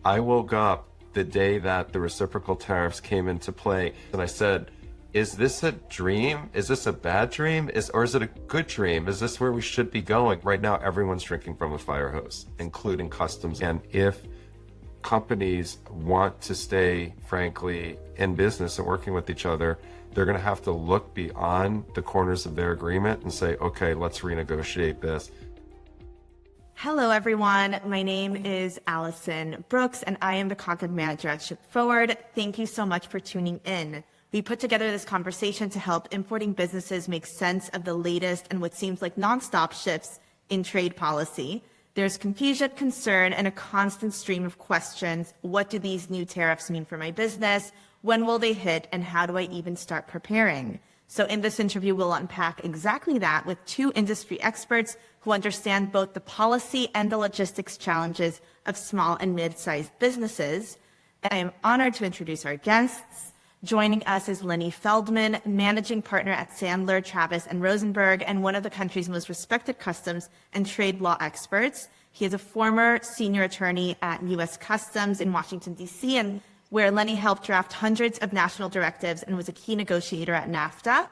I woke up the day that the reciprocal tariffs came into play and I said, is this a dream? Is this a bad dream? Or is it a good dream? Is this where we should be going? Right now, everyone's drinking from a fire hose, including customs. And if companies want to stay, frankly, in business and working with each other, they're going to have to look beyond the corners of their agreement and say, okay, let's renegotiate this. Hello, everyone. My name is Allison Brooks, and I am the content manager at Ship4wd. Thank you so much for tuning in. We put together this conversation to help importing businesses make sense of the latest and what seems like nonstop shifts in trade policy. There's confusion, concern, and a constant stream of questions. What do these new tariffs mean for my business? When will they hit? And how do I even start preparing? So in this interview, we'll unpack exactly that with two industry experts who understand both the policy and the logistics challenges of small and mid-sized businesses. And I am honored to introduce our guests. Joining us is Lenny Feldman, managing partner at Sandler, Travis, and Rosenberg, and one of the country's most respected customs and trade law experts. He is a former senior attorney at U.S. Customs in Washington, D.C., and where Lenny helped draft hundreds of national directives and was a key negotiator at NAFTA.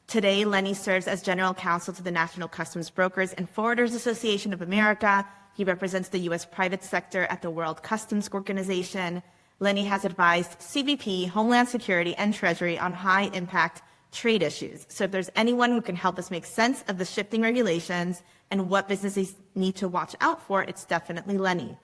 Today, Lenny serves as general counsel to the National Customs Brokers and Forwarders Association of America. He represents the U.S. private sector at the World Customs Organization. Lenny has advised CBP, Homeland Security, and Treasury on high-impact trade issues. So if there's anyone who can help us make sense of the shifting regulations and what businesses need to watch out for, it's definitely Lenny.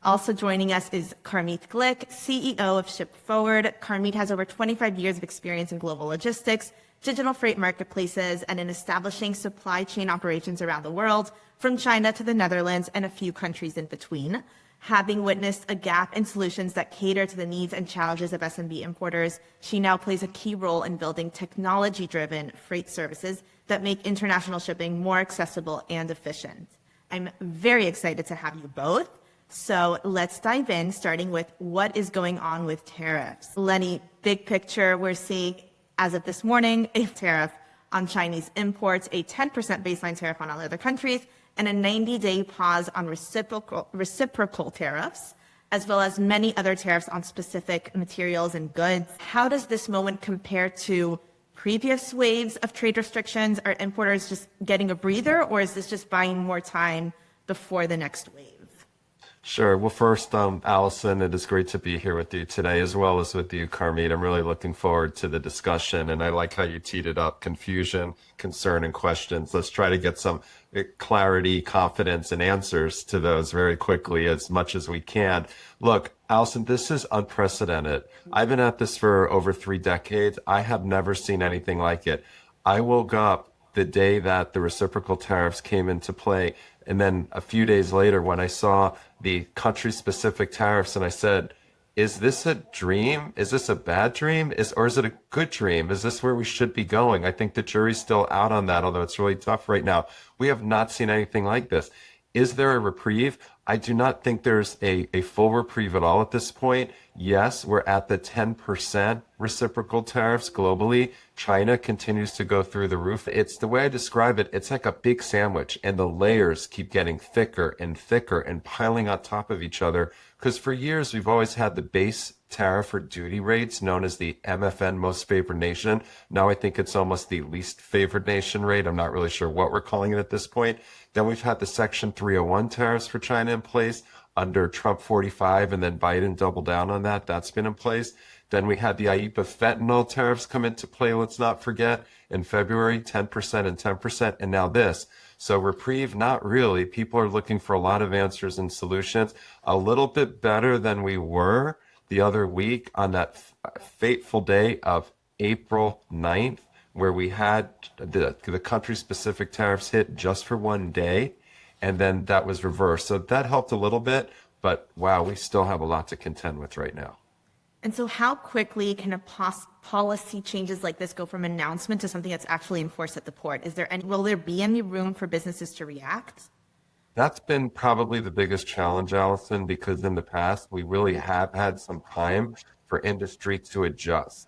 Also joining us is Carmit Glik, CEO of Ship4wd. Carmit has over 25 years of experience in global logistics, digital freight marketplaces, and in establishing supply chain operations around the world, from China to the Netherlands and a few countries in between. Having witnessed a gap in solutions that cater to the needs and challenges of SMB importers, she now plays a key role in building technology-driven freight services that make international shipping more accessible and efficient. I'm very excited to have you both. So let's dive in, starting with what is going on with tariffs. Lenny, big picture, we're seeing, as of this morning, a tariff on Chinese imports, a 10% baseline tariff on all other countries, and a 90-day pause on reciprocal tariffs, as well as many other tariffs on specific materials and goods. How does this moment compare to previous waves of trade restrictions? Are importers just getting a breather, or is this just buying more time before the next wave? Sure. Well, first, Allison, it is great to be here with you today, as well as with you, Carmit. I'm really looking forward to the discussion, and I like how you teed it up: confusion, concern, and questions. Let's try to get some clarity, confidence, and answers to those very quickly, as much as we can. Look, Allison, this is unprecedented. I've been at this for over 3 decades. I have never seen anything like it. I woke up the day that the reciprocal tariffs came into play, and then a few days later when I saw the country-specific tariffs, and I said, is this a dream? Is this a bad dream? Or is it a good dream? Is this where we should be going? I think the jury's still out on that, although it's really tough right now. We have not seen anything like this. Is there a reprieve? I do not think there's a full reprieve at all at this point. Yes, we're at the 10% reciprocal tariffs globally. China continues to go through the roof. It's the way I describe it. It's like a big sandwich, and the layers keep getting thicker and thicker and piling on top of each other. Because for years, we've always had the base tariff or duty rates known as the MFN, most favored nation. Now I think it's almost the least favored nation rate. I'm not really sure what we're calling it at this point. Then we've had the Section 301 tariffs for China in place under Trump 45, and then Biden doubled down on that. That's been in place. Then we had the IEEPA fentanyl tariffs come into play, let's not forget, in February, 10% and 10%, and now this. So reprieve, not really. People are looking for a lot of answers and solutions, a little bit better than we were the other week on that fateful day of April 9th, where we had the country-specific tariffs hit just for 1 day, and then that was reversed. So that helped a little bit, but wow, we still have a lot to contend with right now. And so how quickly can a policy changes like this go from announcement to something that's actually enforced at the port? Will there be any room for businesses to react? That's been probably the biggest challenge, Allison, because in the past, we really have had some time for industry to adjust.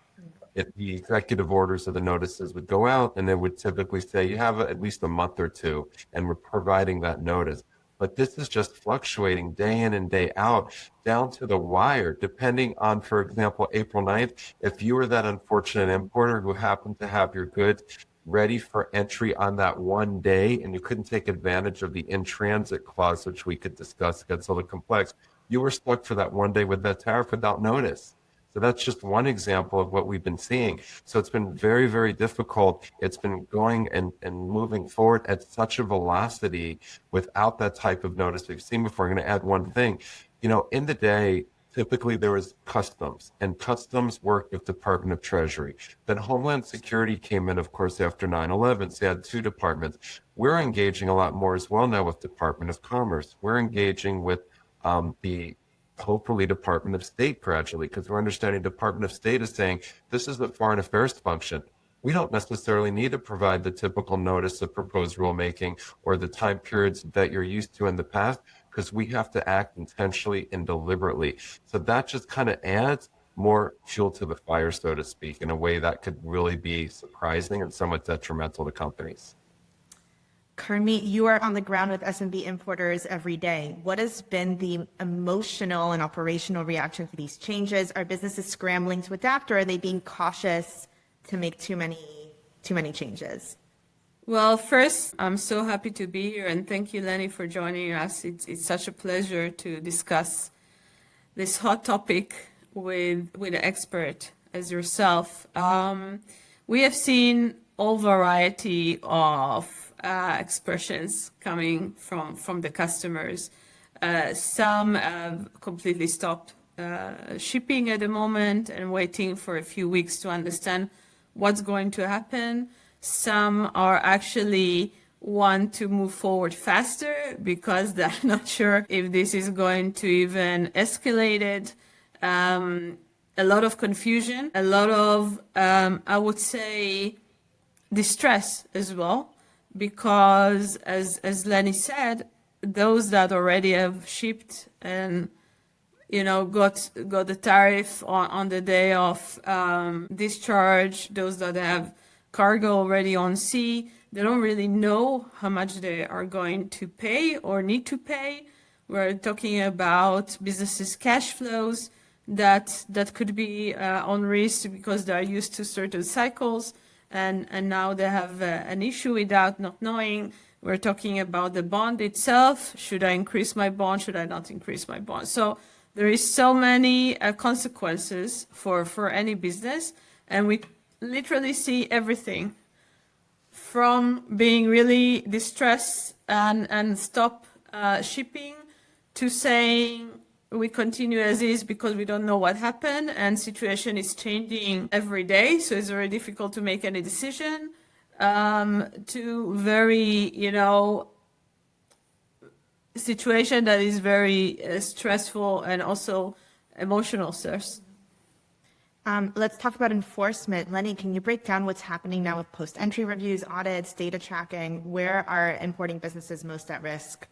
If the executive orders or the notices would go out, and they would typically say, you have at least a month or two, and we're providing that notice. But this is just fluctuating day in and day out down to the wire, depending on, for example, April 9th, if you were that unfortunate importer who happened to have your goods ready for entry on that one day and you couldn't take advantage of the in-transit clause, which we could discuss, gets a little complex, you were stuck for that one day with that tariff without notice. So that's just one example of what we've been seeing. So it's been very, very difficult. It's been going and moving forward at such a velocity without that type of notice we've seen before. I'm going to add one thing. In the day, typically there was customs, and customs worked with Department of Treasury. Then Homeland Security came in, of course, after 9/11. So they had two departments. We're engaging a lot more as well now with Department of Commerce. We're engaging with the hopefully Department of State gradually, because we're understanding Department of State is saying this is a foreign affairs function. We don't necessarily need to provide the typical notice of proposed rulemaking or the time periods that you're used to in the past, because we have to act intentionally and deliberately. So that just kind of adds more fuel to the fire, so to speak, in a way that could really be surprising and somewhat detrimental to companies. Carmit, you are on the ground with SMB importers every day. What has been the emotional and operational reaction to these changes? Are businesses scrambling to adapt, or are they being cautious to make too many changes? Well, first, I'm so happy to be here, and thank you, Lenny, for joining us. It's such a pleasure to discuss this hot topic with an expert as yourself. We have seen all variety of expressions coming from the customers. Some have completely stopped shipping at the moment and waiting for a few weeks to understand what's going to happen. Some are actually want to move forward faster because they're not sure if this is going to even escalate it. A lot of confusion, a lot of, I would say, distress as well, because as Lenny said, those that already have shipped and got the tariff on the day of discharge, those that have cargo already on sea, they don't really know how much they are going to pay or need to pay. We're talking about businesses' cash flows that could be on risk because they're used to certain cycles, and now they have an issue without not knowing. We're talking about the bond itself. Should I increase my bond? Should I not increase my bond? So there is so many consequences for any business, and we literally see everything from being really distressed and stop shipping to saying we continue as is because we don't know what happened and situation is changing every day, so it's very difficult to make any decision, to very, situation that is very stressful and also emotional source. Let's talk about enforcement. Lenny, can you break down what's happening now with post-entry reviews, audits, data tracking? Where are importing businesses most at risk?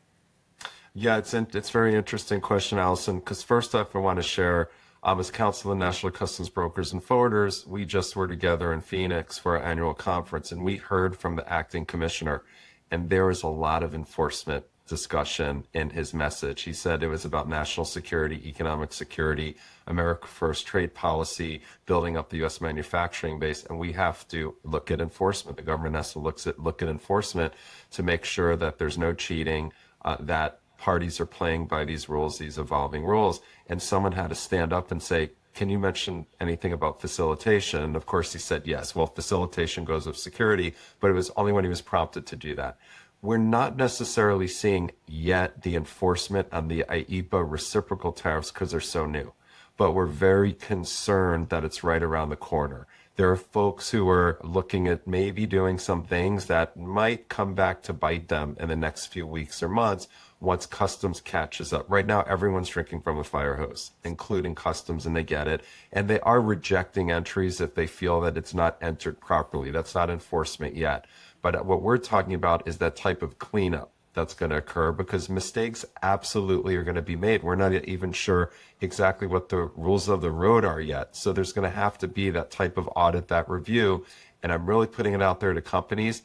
Yeah, it's a very interesting question, Allison, because first off, I want to share, as Council of National Customs Brokers and Forwarders, we just were together in Phoenix for our annual conference, and we heard from the acting commissioner, and there was a lot of enforcement discussion in his message. He said it was about national security, economic security, America First trade policy, building up the U.S. manufacturing base, and we have to look at enforcement. The government has to look at enforcement to make sure that there's no cheating, that parties are playing by these rules, these evolving rules. And someone had to stand up and say, can you mention anything about facilitation? And of course he said yes. Well, facilitation goes with security, but it was only when he was prompted to do that. We're not necessarily seeing yet the enforcement on the IEEPA reciprocal tariffs because they're so new, but we're very concerned that it's right around the corner. There are folks who are looking at maybe doing some things that might come back to bite them in the next few weeks or months once customs catches up. Right now, everyone's drinking from a fire hose, including customs, and they get it. And they are rejecting entries if they feel that it's not entered properly. That's not enforcement yet. But what we're talking about is that type of cleanup that's going to occur, because mistakes absolutely are going to be made. We're not even sure exactly what the rules of the road are yet. So there's going to have to be that type of audit, that review. And I'm really putting it out there to companies.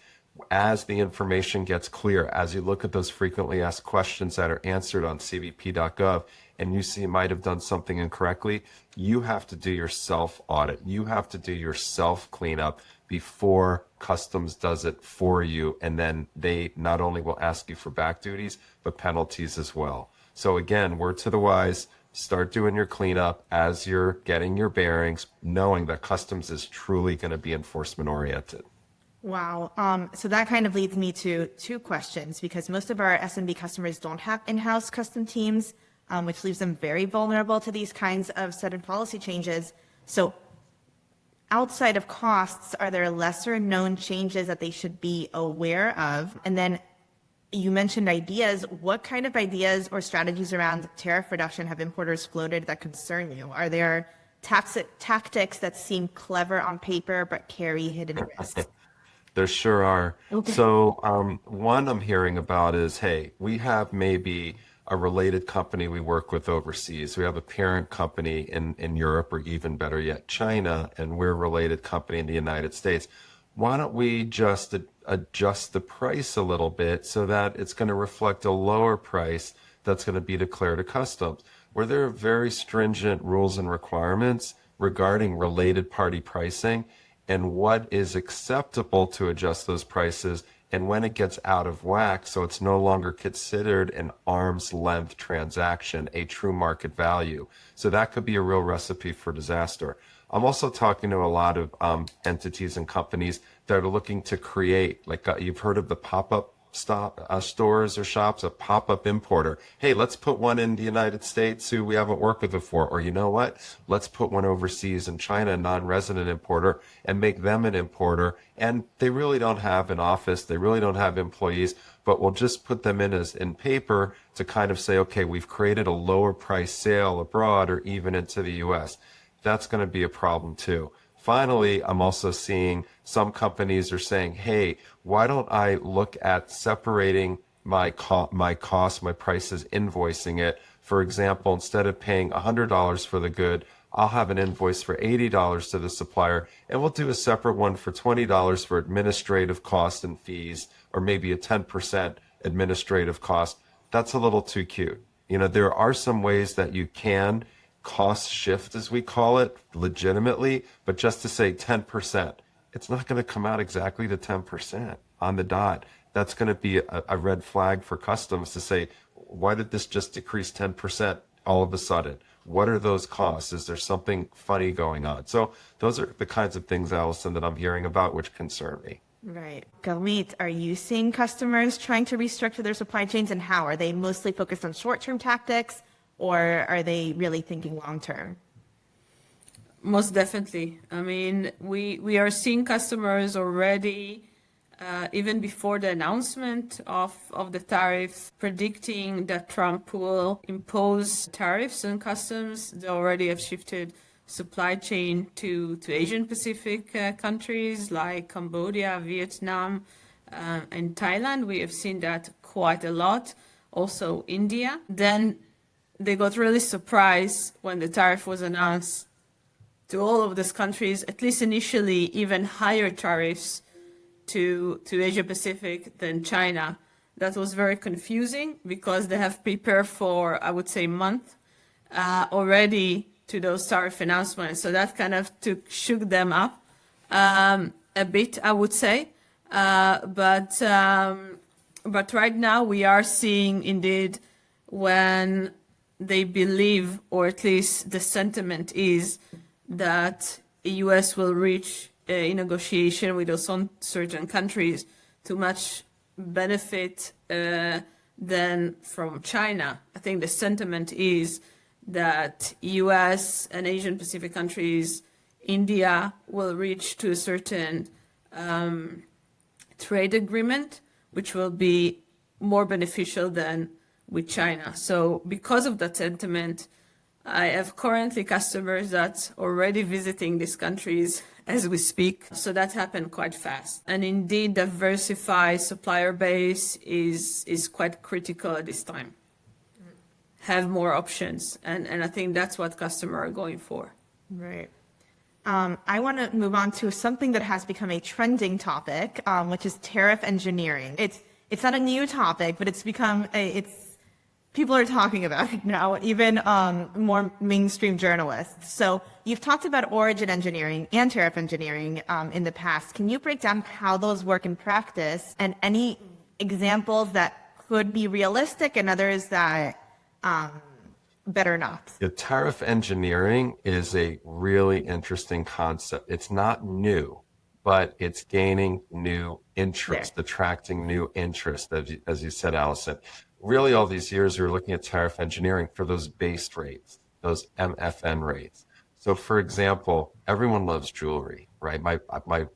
as the information gets clear, as you look at those frequently asked questions that are answered on cbp.gov, and you see you might have done something incorrectly, you have to do your self audit. You have to do your self cleanup before customs does it for you. And then they not only will ask you for back duties, but penalties as well. So again, word to the wise, start doing your cleanup as you're getting your bearings, knowing that customs is truly going to be enforcement oriented. Wow. So that kind of leads me to two questions, because most of our SMB customers don't have in-house custom teams, which leaves them very vulnerable to these kinds of sudden policy changes. So outside of costs, are there lesser known changes that they should be aware of? And then you mentioned ideas. What kind of ideas or strategies around tariff reduction have importers floated that concern you? Are there tactics that seem clever on paper but carry hidden risks? There sure are. Okay. So one I'm hearing about is, hey, we have maybe a related company we work with overseas. We have a parent company in Europe, or even better yet, China, and we're a related company in the United States. Why don't we just adjust the price a little bit so that it's going to reflect a lower price that's going to be declared at customs, where there are very stringent rules and requirements regarding related party pricing and what is acceptable to adjust those prices, and when it gets out of whack, so it's no longer considered an arm's length transaction, a true market value. So that could be a real recipe for disaster. I'm also talking to a lot of entities and companies that are looking to create, like you've heard of the pop-up stores or shops, a pop-up importer. Hey, let's put one in the United States who we haven't worked with before. Or you know what? Let's put one overseas in China, a non-resident importer, and make them an importer. And they really don't have an office. They really don't have employees, but we'll just put them in paper to kind of say, okay, we've created a lower price sale abroad or even into the US. That's going to be a problem too. Finally, I'm also seeing some companies are saying, hey, why don't I look at separating my cost, my prices, invoicing it. For example, instead of paying $100 for the good, I'll have an invoice for $80 to the supplier, and we'll do a separate one for $20 for administrative costs and fees, or maybe a 10% administrative cost. That's a little too cute. You know, there are some ways that you can cost shift, as we call it, legitimately, but just to say 10%, it's not going to come out exactly to 10% on the dot. That's going to be a red flag for customs to say, why did this just decrease 10% all of a sudden? What are those costs? Is there something funny going on? So those are the kinds of things, Allison, that I'm hearing about, which concern me. Right. Carmit, are you seeing customers trying to restructure their supply chains, and how? Are they mostly focused on short-term tactics, or are they really thinking long-term? Most definitely. I mean, we are seeing customers already, even before the announcement of the tariffs, predicting that Trump will impose tariffs on customs. They already have shifted supply chain to Asian Pacific countries like Cambodia, Vietnam, and Thailand. We have seen that quite a lot. Also India. Then they got really surprised when the tariff was announced to all of these countries, at least initially, even higher tariffs to Asia Pacific than China. That was very confusing because they have prepared for, I would say, a month already to those tariff announcements. So that kind of shook them up a bit, I would say. But right now we are seeing indeed when they believe, or at least the sentiment is, that the U.S. will reach a negotiation with those certain countries to much benefit than from China. I think the sentiment is that U.S. and Asian Pacific countries, India, will reach to a certain trade agreement, which will be more beneficial than with China. So because of that sentiment, I have currently customers that are already visiting these countries as we speak. So that happened quite fast. And indeed, diversify supplier base is quite critical at this time. Have more options. And I think that's what customers are going for. Right. I want to move on to something that has become a trending topic, which is tariff engineering. It's not a new topic, but it's become people are talking about it now, even more mainstream journalists. So you've talked about origin engineering and tariff engineering in the past. Can you break down how those work in practice and any examples that could be realistic and others that better not? Yeah, tariff engineering is a really interesting concept. It's not new, but it's gaining new interest, attracting new interest, as you said, Allison. Really, all these years, we're looking at tariff engineering for those base rates, those MFN rates. So, for example, everyone loves jewelry, right? My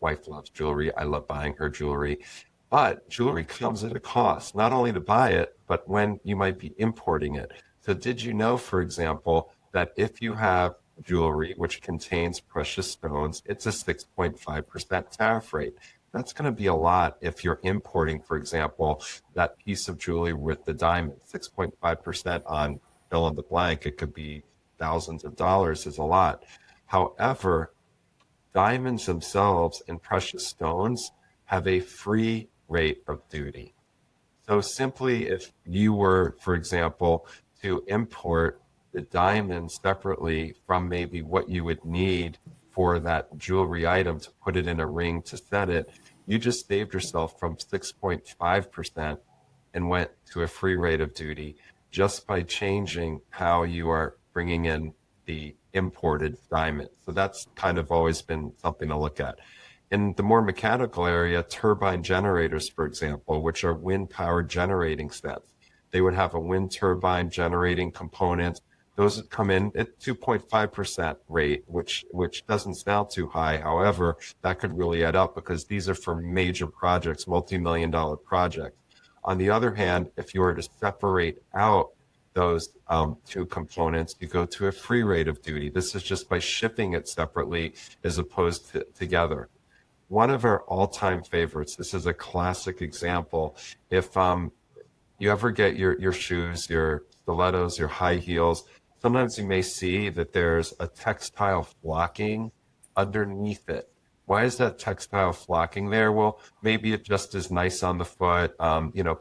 wife loves jewelry. I love buying her jewelry. But jewelry comes at a cost, not only to buy it, but when you might be importing it. So did you know, for example, that if you have jewelry which contains precious stones, it's a 6.5% tariff rate. That's going to be a lot if you're importing, for example, that piece of jewelry with the diamond. 6.5% on fill in the blank, it could be thousands of dollars, is a lot. However, diamonds themselves and precious stones have a free rate of duty. So simply if you were, for example, to import the diamonds separately from maybe what you would need for that jewelry item to put it in a ring to set it, you just saved yourself from 6.5% and went to a free rate of duty just by changing how you are bringing in the imported diamond. So that's kind of always been something to look at. In the more mechanical area, turbine generators, for example, which are wind-powered generating sets, they would have a wind turbine generating component. Those would come in at 2.5% rate, which doesn't sound too high. However, that could really add up because these are for major projects, multi-million-dollar projects. On the other hand, if you were to separate out those two components, you go to a free rate of duty. This is just by shipping it separately as opposed to together. One of our all-time favorites, this is a classic example. If you ever get your shoes, your stilettos, your high heels, sometimes you may see that there's a textile flocking underneath it. Why is that textile flocking there? Well, maybe it just is nice on the foot,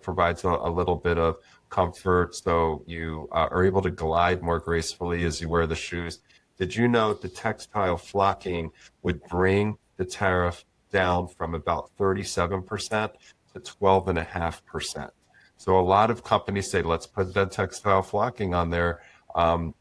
provides a little bit of comfort so you are able to glide more gracefully as you wear the shoes. Did you know the textile flocking would bring the tariff down from about 37% to 12.5%? So a lot of companies say, let's put that textile flocking on there.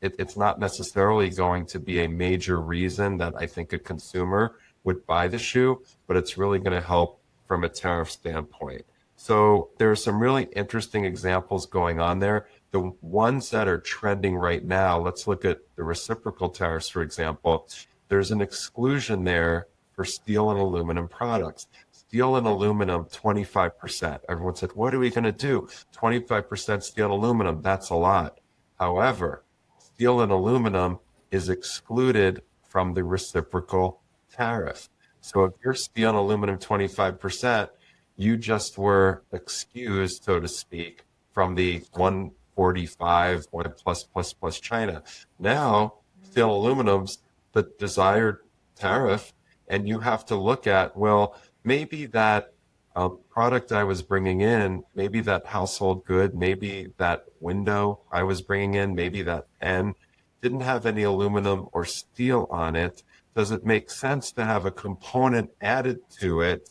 It's not necessarily going to be a major reason that I think a consumer would buy the shoe, but it's really going to help from a tariff standpoint. So there are some really interesting examples going on there. The ones that are trending right now, let's look at the reciprocal tariffs, for example. There's an exclusion there for steel and aluminum products. Steel and aluminum, 25%. Everyone said, what are we going to do? 25% steel and aluminum, that's a lot. However, steel and aluminum is excluded from the reciprocal tariff. So if you're steel and aluminum 25%, you just were excused, so to speak, from the 145 plus China. Now, steel and aluminum's the desired tariff, and you have to look at, well, maybe that product I was bringing in, maybe that household good, maybe that window I was bringing in, maybe that pen didn't have any aluminum or steel on it. Does it make sense to have a component added to it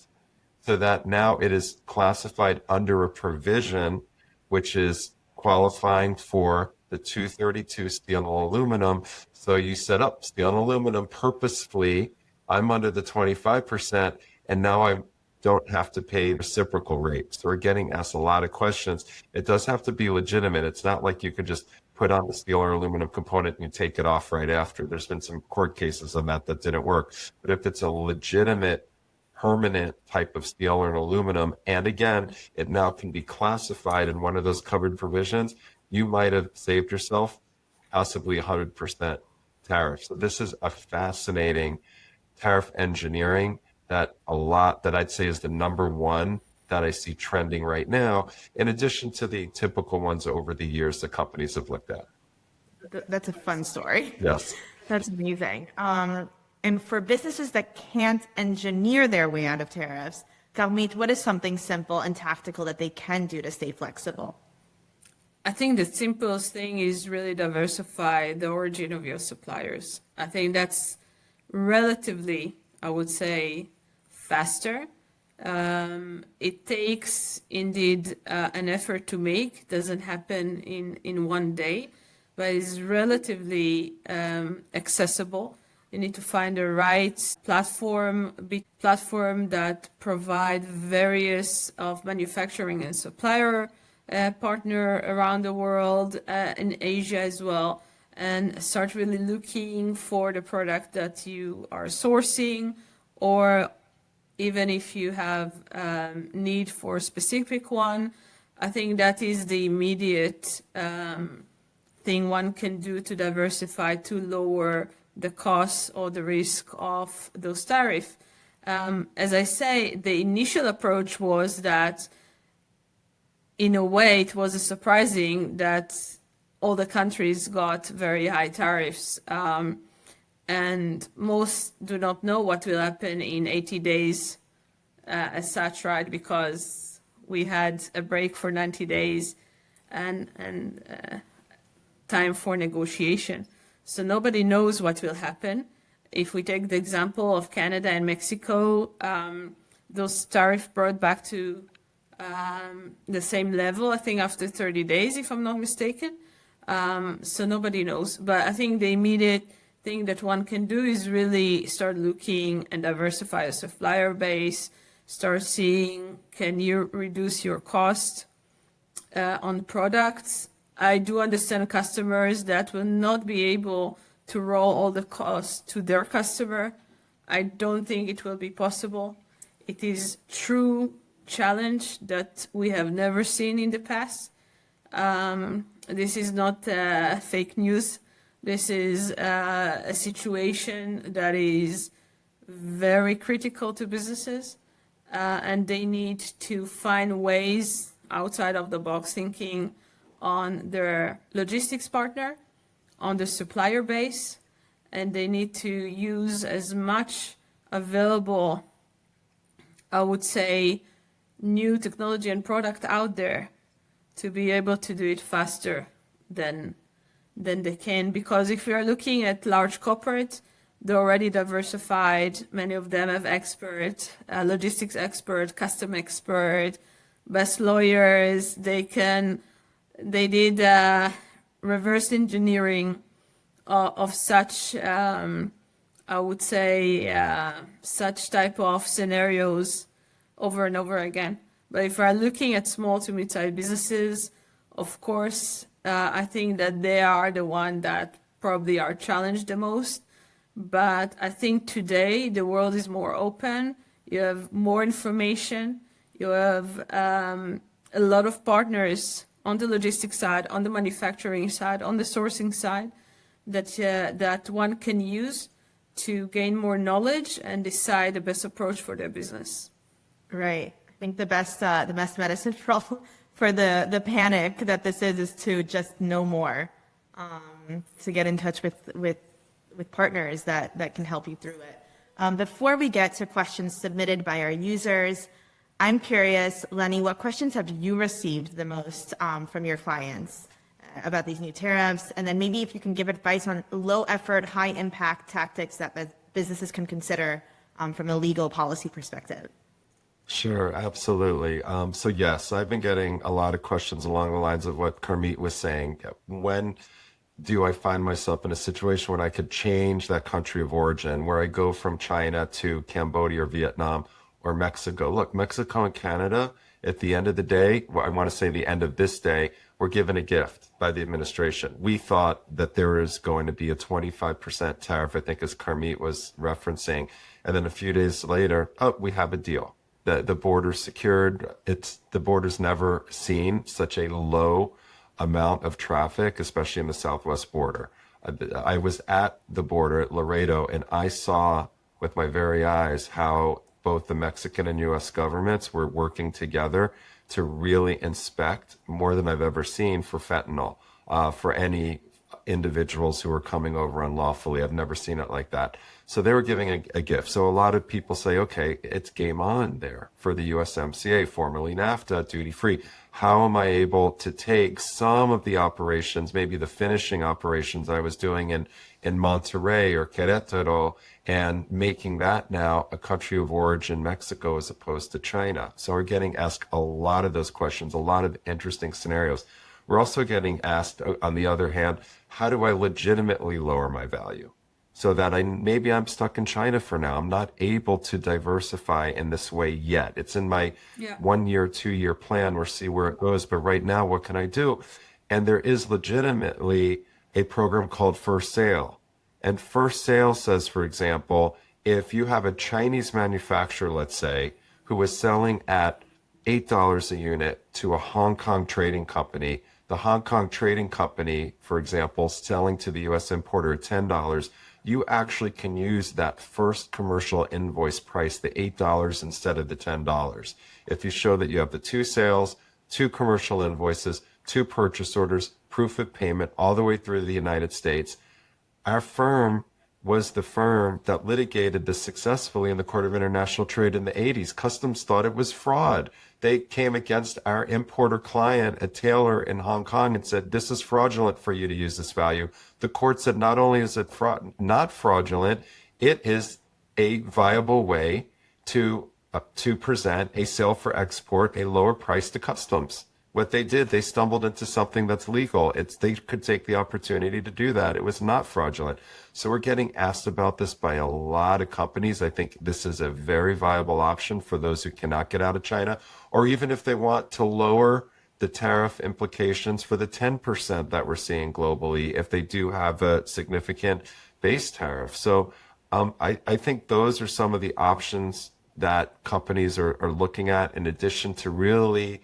so that now it is classified under a provision which is qualifying for the 232 steel and aluminum? So you set up steel and aluminum purposefully. I'm under the 25%, and now I don't have to pay reciprocal rates. So we're getting asked a lot of questions. It does have to be legitimate. It's not like you could just put on the steel or aluminum component and you take it off right after. There's been some court cases on that didn't work. But if it's a legitimate, permanent type of steel or aluminum, and again, it now can be classified in one of those covered provisions, you might have saved yourself possibly 100% tariff. So this is a fascinating tariff engineering that I'd say is the number one that I see trending right now, in addition to the typical ones over the years that companies have looked at. That's a fun story. Yes. That's amazing. And for businesses that can't engineer their way out of tariffs, Carmit, what is something simple and tactical that they can do to stay flexible? I think the simplest thing is really diversify the origin of your suppliers. I think that's relatively, I would say, faster. It takes indeed an effort to make. It doesn't happen in one day, but it's relatively accessible. You need to find the right platform that provide various of manufacturing and supplier partner around the world, in Asia as well, and start really looking for the product that you are sourcing, or even if you have need for a specific one. I think that is the immediate thing one can do to diversify, to lower the cost or the risk of those tariffs. As I say, the initial approach was that, in a way, it was surprising that all the countries got very high tariffs. And most do not know what will happen in 80 days as such, right? Because we had a break for 90 days and time for negotiation. So nobody knows what will happen. If we take the example of Canada and Mexico, those tariffs brought back to the same level, I think, after 30 days, if I'm not mistaken. So nobody knows. But I think the immediate thing that one can do is really start looking and diversify a supplier base, start seeing, can you reduce your cost on products? I do understand customers that will not be able to roll all the costs to their customer. I don't think it will be possible. It is true challenge that we have never seen in the past. This is not fake news. This is a situation that is very critical to businesses, and they need to find ways outside of the box thinking on their logistics partner, on the supplier base, and they need to use as much available, I would say, new technology and product out there to be able to do it faster than they can. Because if we are looking at large corporate, they're already diversified. Many of them have expert, logistics expert, custom expert, best lawyers. They did reverse engineering of such, I would say, such type of scenarios over and over again. But if we're looking at small to mid-sized businesses, of course, I think that they are the one that probably are challenged the most. But I think today the world is more open. You have more information. You have a lot of partners on the logistics side, on the manufacturing side, on the sourcing side, that one can use to gain more knowledge and decide the best approach for their business. Right. I think the best medicine for the panic that this is to just know more, to get in touch with partners that can help you through it. Before we get to questions submitted by our users, I'm curious, Lenny, what questions have you received the most from your clients about these new tariffs? And then maybe if you can give advice on low effort, high impact tactics that businesses can consider from a legal policy perspective. Sure, absolutely. So yes, I've been getting a lot of questions along the lines of what Carmit was saying. When do I find myself in a situation where I could change that country of origin, where I go from China to Cambodia or Vietnam or Mexico? Look, Mexico and Canada, at the end of the day, well, I want to say the end of this day, were given a gift by the administration. We thought that there is going to be a 25% tariff, I think as Carmit was referencing. And then a few days later, oh, we have a deal. The border's secured. The border's never seen such a low amount of traffic, especially in the southwest border. I was at the border at Laredo, and I saw with my very eyes how both the Mexican and U.S. governments were working together to really inspect more than I've ever seen for fentanyl, for any individuals who were coming over unlawfully. I've never seen it like that. So they were giving a gift. So a lot of people say, okay, it's game on there for the USMCA, formerly NAFTA, duty free. How am I able to take some of the operations, maybe the finishing operations I was doing in Monterrey or Querétaro, and making that now a country of origin, Mexico, as opposed to China? So we're getting asked a lot of those questions, a lot of interesting scenarios. We're also getting asked, on the other hand, how do I legitimately lower my value? So that maybe I'm stuck in China for now. I'm not able to diversify in this way yet. It's in my 1 year, 2 year plan. We'll see where it goes. But right now, what can I do? And there is legitimately a program called First Sale. And First Sale says, for example, if you have a Chinese manufacturer, let's say, who is selling at $8 a unit to a Hong Kong trading company, the Hong Kong trading company, for example, selling to the U.S. importer at $10, you actually can use that first commercial invoice price, the $8 instead of the $10. If you show that you have the 2 sales, 2 commercial invoices, 2 purchase orders, proof of payment, all the way through the United States. Our firm was the firm that litigated this successfully in the Court of International Trade in the 80s. Customs thought it was fraud. They came against our importer client, a tailor in Hong Kong, and said, this is fraudulent for you to use this value. The court said, not only is it not fraudulent, it is a viable way to present a sale for export, a lower price to customs. What they did, they stumbled into something that's legal. They could take the opportunity to do that. It was not fraudulent. So we're getting asked about this by a lot of companies. I think this is a very viable option for those who cannot get out of China, or even if they want to lower the tariff implications for the 10% that we're seeing globally, if they do have a significant base tariff. So I think those are some of the options that companies are looking at, in addition to really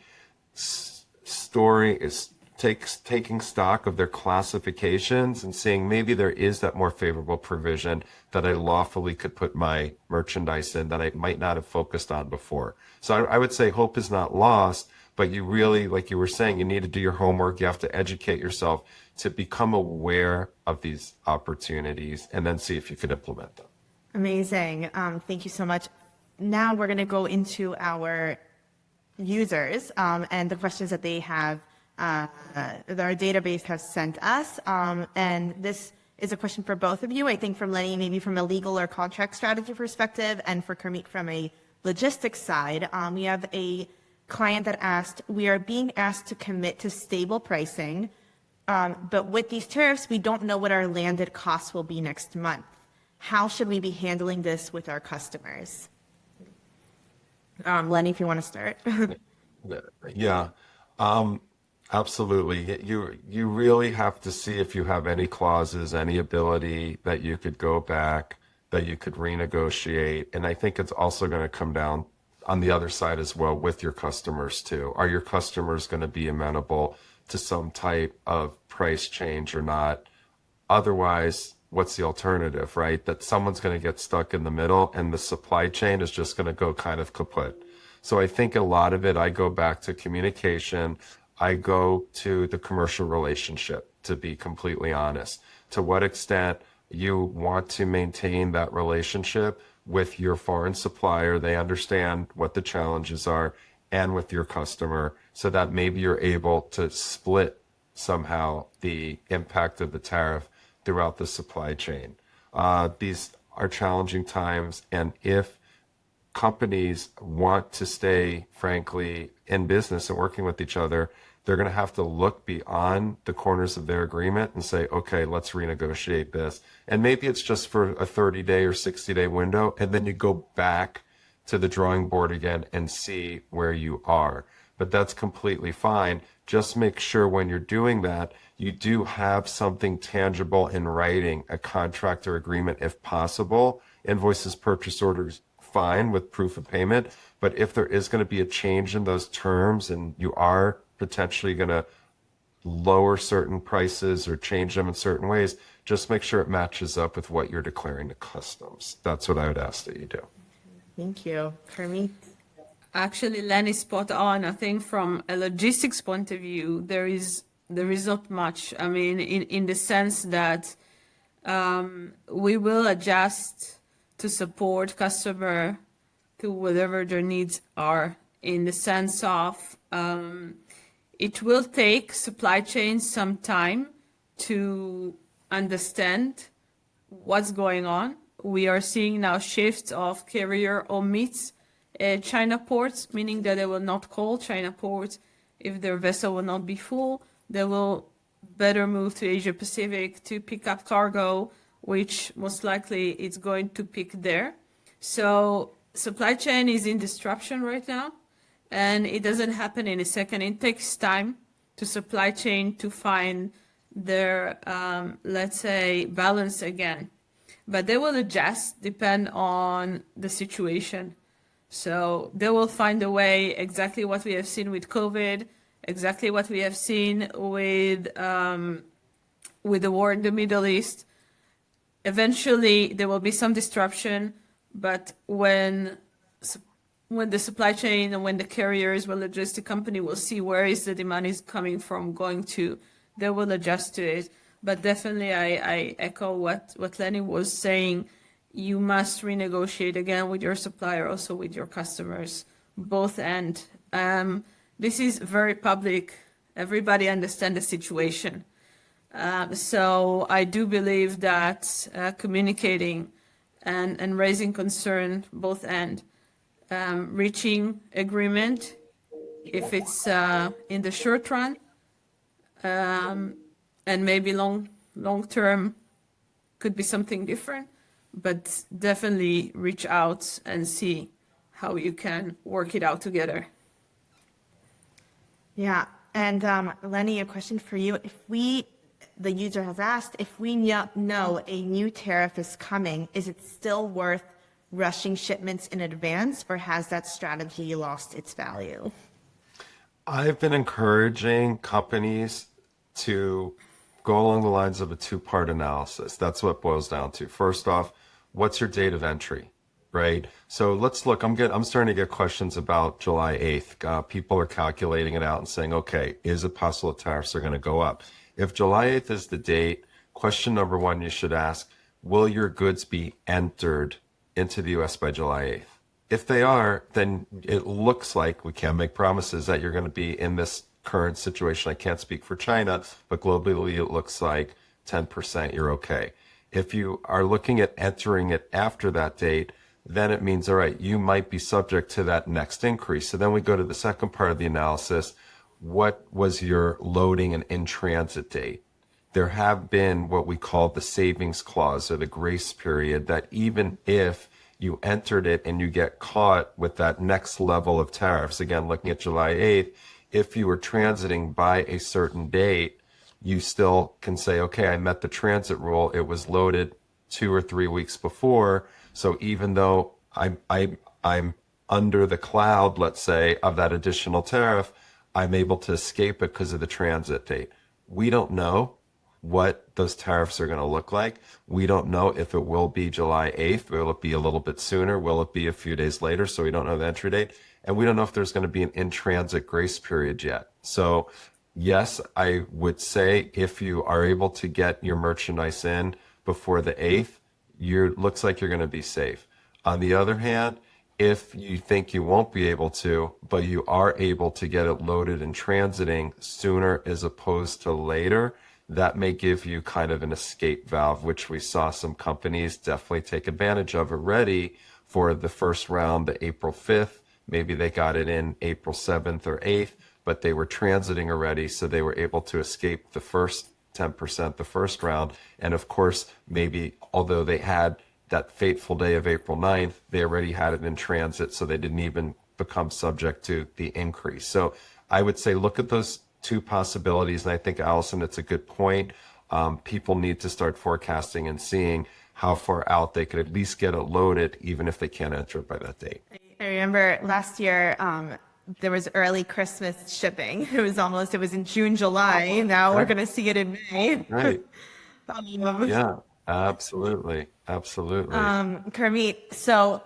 taking stock of their classifications and seeing maybe there is that more favorable provision that I lawfully could put my merchandise in that I might not have focused on before. So I would say hope is not lost, but you really, like you were saying, you need to do your homework. You have to educate yourself to become aware of these opportunities and then see if you could implement them. Amazing. Thank you so much. Now we're going to go into our users and the questions that they have, that our database has sent us. And this is a question for both of you. I think from Lenny, maybe from a legal or contract strategy perspective, and for Carmit from a logistics side. We have a client that asked, we are being asked to commit to stable pricing, but with these tariffs, we don't know what our landed costs will be next month. How should we be handling this with our customers? Lenny, if you want to start. Yeah, absolutely. You really have to see if you have any clauses, any ability that you could go back, that you could renegotiate. And I think it's also going to come down on the other side as well with your customers too. Are your customers going to be amenable to some type of price change or not? Otherwise, what's the alternative, right? That someone's going to get stuck in the middle and the supply chain is just going to go kind of kaput. So I think a lot of it, I go back to communication. I go to the commercial relationship, to be completely honest. To what extent you want to maintain that relationship with your foreign supplier, they understand what the challenges are, and with your customer, so that maybe you're able to split somehow the impact of the tariff throughout the supply chain. These are challenging times, and if companies want to stay, frankly, in business and working with each other, they're going to have to look beyond the corners of their agreement and say, okay, let's renegotiate this. And maybe it's just for a 30-day or 60-day window, and then you go back to the drawing board again and see where you are. But that's completely fine. Just make sure when you're doing that, you do have something tangible in writing, a contract or agreement if possible. Invoices, purchase orders, fine with proof of payment. But if there is going to be a change in those terms and you are potentially going to lower certain prices or change them in certain ways, just make sure it matches up with what you're declaring to customs. That's what I would ask that you do. Thank you. Carmit? Actually, Lenny, spot on. I think from a logistics point of view, there is there is not much. I mean, in the sense that we will adjust to support customer to whatever their needs are, in the sense of it will take supply chains some time to understand what's going on. We are seeing now shifts of carrier omits China ports, meaning that they will not call China ports if their vessel will not be full. They will better move to Asia Pacific to pick up cargo, which most likely it's going to pick there. So supply chain is in disruption right now, and it doesn't happen in a second. It takes time to supply chain to find their, let's say, balance again. But they will adjust, depend on the situation. So they will find a way, exactly what we have seen with COVID, exactly what we have seen with the war in the Middle East. Eventually, there will be some disruption, but when the supply chain and when the carriers, well, logistic company will see where is the demand is coming from, going to, they will adjust to it. But definitely, I echo what Lenny was saying. You must renegotiate again with your supplier, also with your customers, both end. This is very public. Everybody understands the situation. So I do believe that communicating and raising concern, both end, reaching agreement, if it's in the short run, and maybe long term could be something different, but definitely reach out and see how you can work it out together. Yeah. And Lenny, a question for you. The user has asked, if we know a new tariff is coming, is it still worth rushing shipments in advance, or has that strategy lost its value? I've been encouraging companies to go along the lines of a two-part analysis. That's what it boils down to. First off, what's your date of entry, right? So let's look. I'm starting to get questions about July 8th. People are calculating it out and saying, okay, is it possible that tariffs are going to go up? If July 8th is the date, question number one you should ask, will your goods be entered into the U.S. by July 8th? If they are, then it looks like, we can't make promises that you're going to be in this current situation. I can't speak for China, but globally it looks like 10% you're okay. If you are looking at entering it after that date, then it means, all right, you might be subject to that next increase. So then we go to the second part of the analysis. What was your loading and in-transit date? There have been what we call the savings clause, or the grace period, that even if you entered it and you get caught with that next level of tariffs, again, looking at July 8th, if you were transiting by a certain date, you still can say, okay, I met the transit rule. It was loaded 2 or 3 weeks before. So even though I'm under the cloud, let's say, of that additional tariff, I'm able to escape it because of the transit date. We don't know what those tariffs are going to look like. We don't know if it will be July 8th. Will it be a little bit sooner? Will it be a few days later? So we don't know the entry date. And we don't know if there's going to be an in-transit grace period yet. So yes, I would say if you are able to get your merchandise in before the 8th, looks like you're going to be safe. On the other hand, if you think you won't be able to, but you are able to get it loaded and transiting sooner as opposed to later, that may give you kind of an escape valve, which we saw some companies definitely take advantage of already for the first round, the April 5th. Maybe they got it in April 7th or 8th, but they were transiting already, so they were able to escape the first 10%, the first round. And of course, maybe although they had that fateful day of April 9th, they already had it in transit, so they didn't even become subject to the increase. So I would say look at those two possibilities, and I think, Allison, it's a good point. People need to start forecasting and seeing how far out they could at least get it loaded, even if they can't enter it by that date. I remember last year, there was early Christmas shipping. It was in June, July. Now we're going to see it in May. Right. Yeah, absolutely. Absolutely. Carmit, so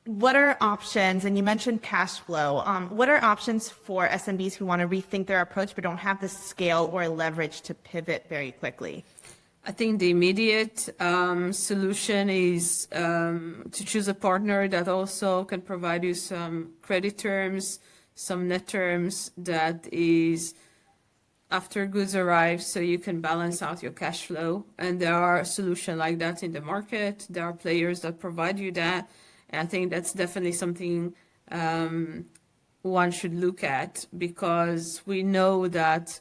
What are options? And you mentioned cash flow. What are options for SMBs who want to rethink their approach but don't have the scale or leverage to pivot very quickly? I think the immediate solution is to choose a partner that also can provide you some credit terms, some net terms that is after goods arrive, so you can balance out your cash flow. And there are solutions like that in the market. There are players that provide you that. And I think that's definitely something one should look at, because we know that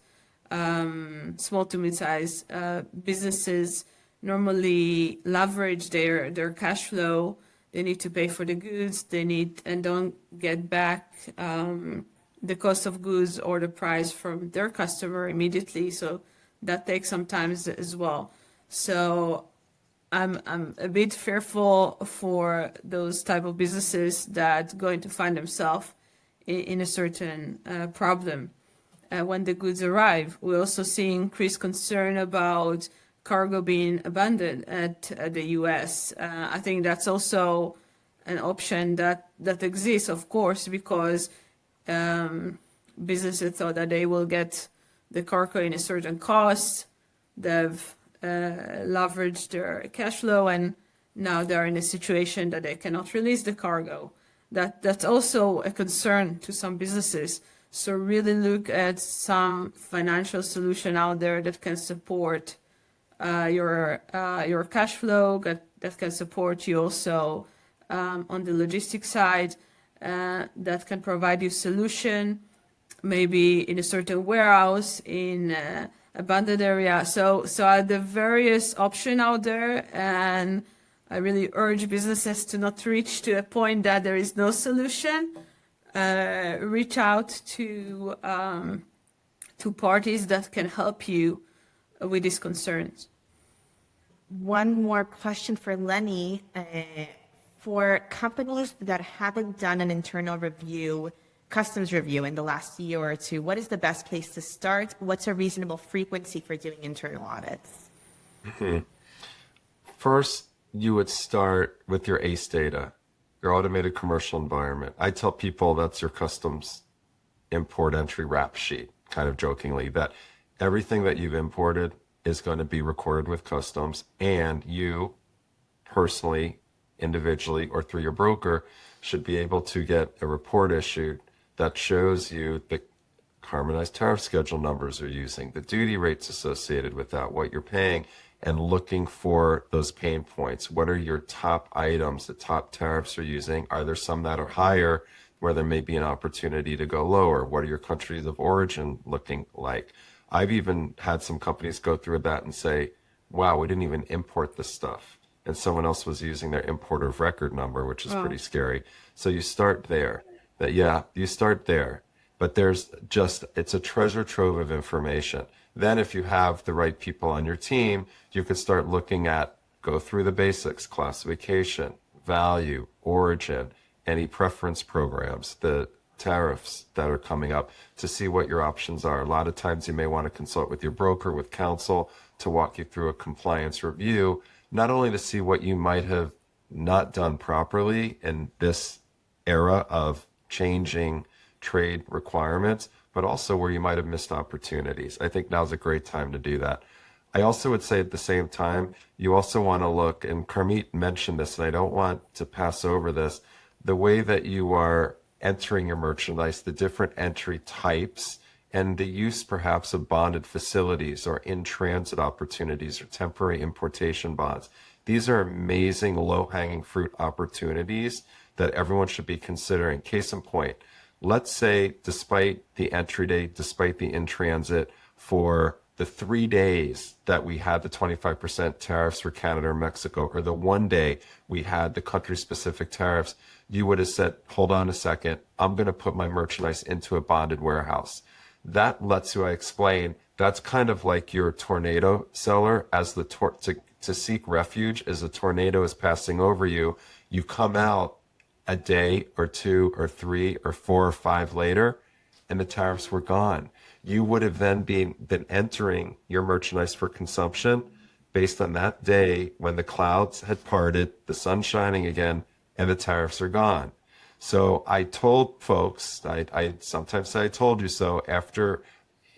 small to mid-sized businesses normally leverage their cash flow. They need to pay for the goods. They need and don't get back the cost of goods or the price from their customer immediately. So that takes some time as well. So I'm a bit fearful for those type of businesses that going to find themselves in a certain problem when the goods arrive. We also see increased concern about cargo being abandoned at the U.S. I think that's also an option that exists, of course, because businesses thought that they will get the cargo in a certain cost. They've leveraged their cash flow, and now they're in a situation that they cannot release the cargo. That's also a concern to some businesses. So really look at some financial solution out there that can support your cash flow, that can support you also on the logistics side, that can provide you solution, maybe in a certain warehouse in abandoned area. So are the various options out there, and I really urge businesses to not reach to a point that there is no solution. Reach out to parties that can help you with these concerns. One more question for Lenny. For companies that haven't done an internal review, customs review in the last year or two, what is the best place to start? What's a reasonable frequency for doing internal audits? First, you would start with your ACE data, your automated commercial environment. I tell people that's your customs import entry rap sheet, kind of jokingly, that everything that you've imported is going to be recorded with customs, and you personally, individually, or through your broker should be able to get a report issued that shows you the harmonized tariff schedule numbers you're using, the duty rates associated with that, what you're paying, and looking for those pain points. What are your top items, the top tariffs you're using? Are there some that are higher where there may be an opportunity to go lower? What are your countries of origin looking like? I've even had some companies go through that and say, wow, we didn't even import this stuff. And someone else was using their importer of record number, which is pretty scary. So you start there. You start there. But it's a treasure trove of information. Then if you have the right people on your team, you could start looking at, go through the basics, classification, value, origin, any preference programs, the tariffs that are coming up, to see what your options are. A lot of times you may want to consult with your broker, with counsel, to walk you through a compliance review, not only to see what you might have not done properly in this era of changing trade requirements, but also where you might have missed opportunities. I think now's a great time to do that. I also would say at the same time, you also want to look, and Carmit mentioned this, and I don't want to pass over this, the way that you are entering your merchandise, the different entry types, and the use perhaps of bonded facilities or in-transit opportunities or temporary importation bonds. These are amazing low-hanging fruit opportunities that everyone should be considering. Case in point, let's say despite the entry date, despite the in-transit, for the 3 days that we had the 25% tariffs for Canada or Mexico, or the 1 day we had the country-specific tariffs, you would have said, hold on a second, I'm going to put my merchandise into a bonded warehouse. That lets you, I explain, that's kind of like your tornado cellar, as the to seek refuge as a tornado is passing over you. You come out a day or 2 or 3 or 4 or 5 later, and the tariffs were gone. You would have then been entering your merchandise for consumption based on that day when the clouds had parted, the sun shining again, and the tariffs are gone. So I told folks, I sometimes say I told you so,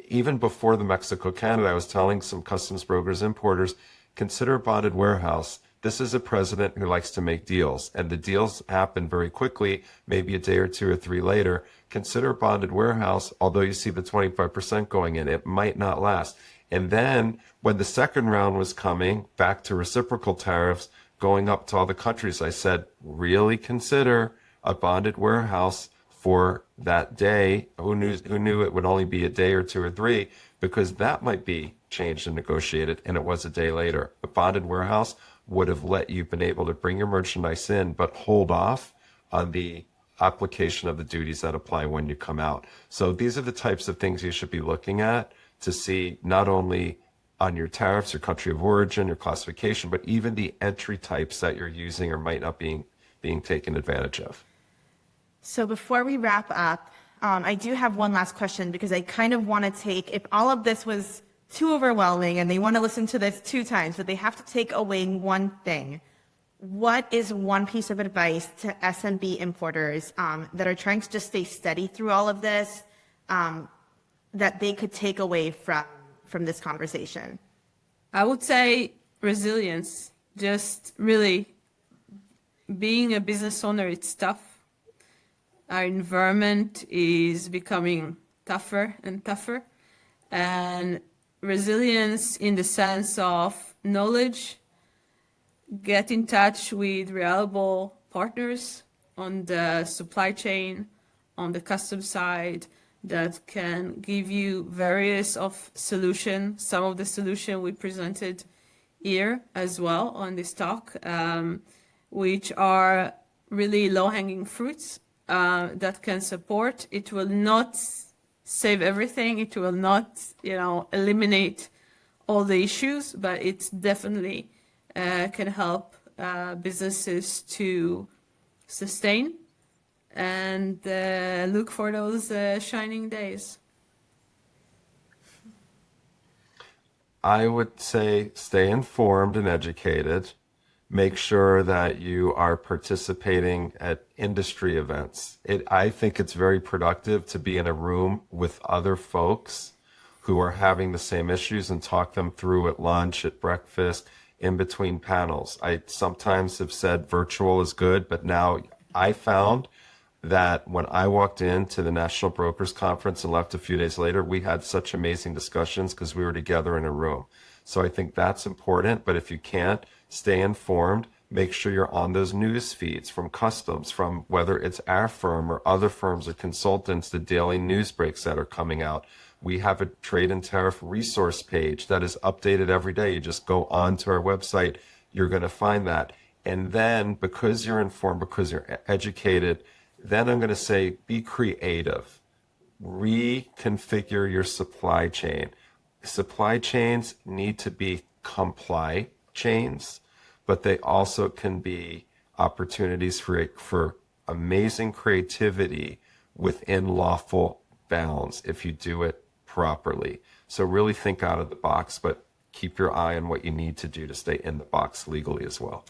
even before the Mexico-Canada, I was telling some customs brokers, importers, consider a bonded warehouse. This is a president who likes to make deals, and the deals happen very quickly, maybe a day or two or three later. Consider a bonded warehouse, although you see the 25% going in, it might not last. And then when the second round was coming, back to reciprocal tariffs, going up to all the countries, I said, really consider a bonded warehouse for that day. Who knew it would only be a day or two or three, because that might be changed and negotiated, and it was a day later. A bonded warehouse would have let you been able to bring your merchandise in, but hold off on the application of the duties that apply when you come out. So these are the types of things you should be looking at to see, not only on your tariffs, your country of origin, your classification, but even the entry types that you're using or might not being taken advantage of. So before we wrap up, I do have one last question, because I kind of want to take, if all of this was too overwhelming and they want to listen to this 2 times, but they have to take away one thing, what is one piece of advice to SMB importers that are trying to just stay steady through all of this, that they could take away from this conversation? I would say resilience. Just really being a business owner, it's tough. Our environment is becoming tougher and tougher. And resilience in the sense of knowledge, get in touch with reliable partners on the supply chain, on the custom side, that can give you various of solutions. Some of the solution we presented here as well on this talk, which are really low-hanging fruits that can support. It will not save everything. It will not, eliminate all the issues, but it definitely can help businesses to sustain and look for those shining days. I would say stay informed and educated. Make sure that you are participating at industry events. I think it's very productive to be in a room with other folks who are having the same issues and talk them through at lunch, at breakfast, in between panels. I sometimes have said virtual is good, but now I found that when I walked into the National Brokers Conference and left a few days later, we had such amazing discussions because we were together in a room. So I think that's important, but if you can't, stay informed. Make sure you're on those news feeds from customs, from whether it's our firm or other firms or consultants, the daily news breaks that are coming out. We have a trade and tariff resource page that is updated every day. You just go onto our website, you're going to find that. And then because you're informed, because you're educated, then I'm going to say be creative. Reconfigure your supply chain. Supply chains need to be comply chains, but they also can be opportunities for amazing creativity within lawful bounds if you do it properly. So really think out of the box, but keep your eye on what you need to do to stay in the box legally as well.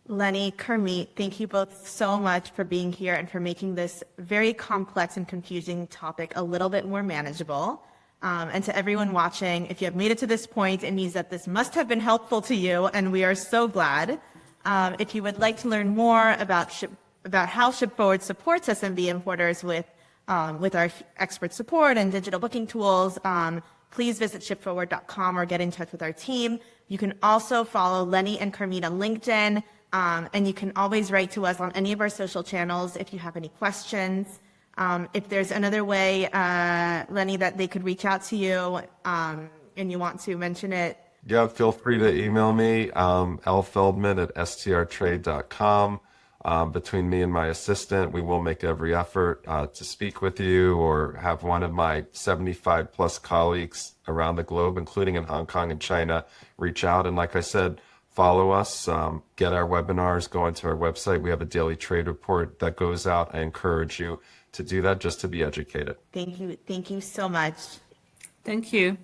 Lenny, Carmit, thank you both so much for being here and for making this very complex and confusing topic a little bit more manageable. And to everyone watching, if you have made it to this point, it means that this must have been helpful to you, and we are so glad. If you would like to learn more about how Ship4wd supports SMB importers with our expert support and digital booking tools, please visit ship4wd.com or get in touch with our team. You can also follow Lenny and Carmit on LinkedIn, and you can always write to us on any of our social channels if you have any questions. If there's another way, Lenny, that they could reach out to you and you want to mention it. Yeah, feel free to email me, lfeldman@strtrade.com. Between me and my assistant, we will make every effort to speak with you or have one of my 75 plus colleagues around the globe, including in Hong Kong and China, reach out. And like I said, follow us, get our webinars, go onto our website. We have a daily trade report that goes out. I encourage you to do that just to be educated. Thank you. Thank you so much. Thank you.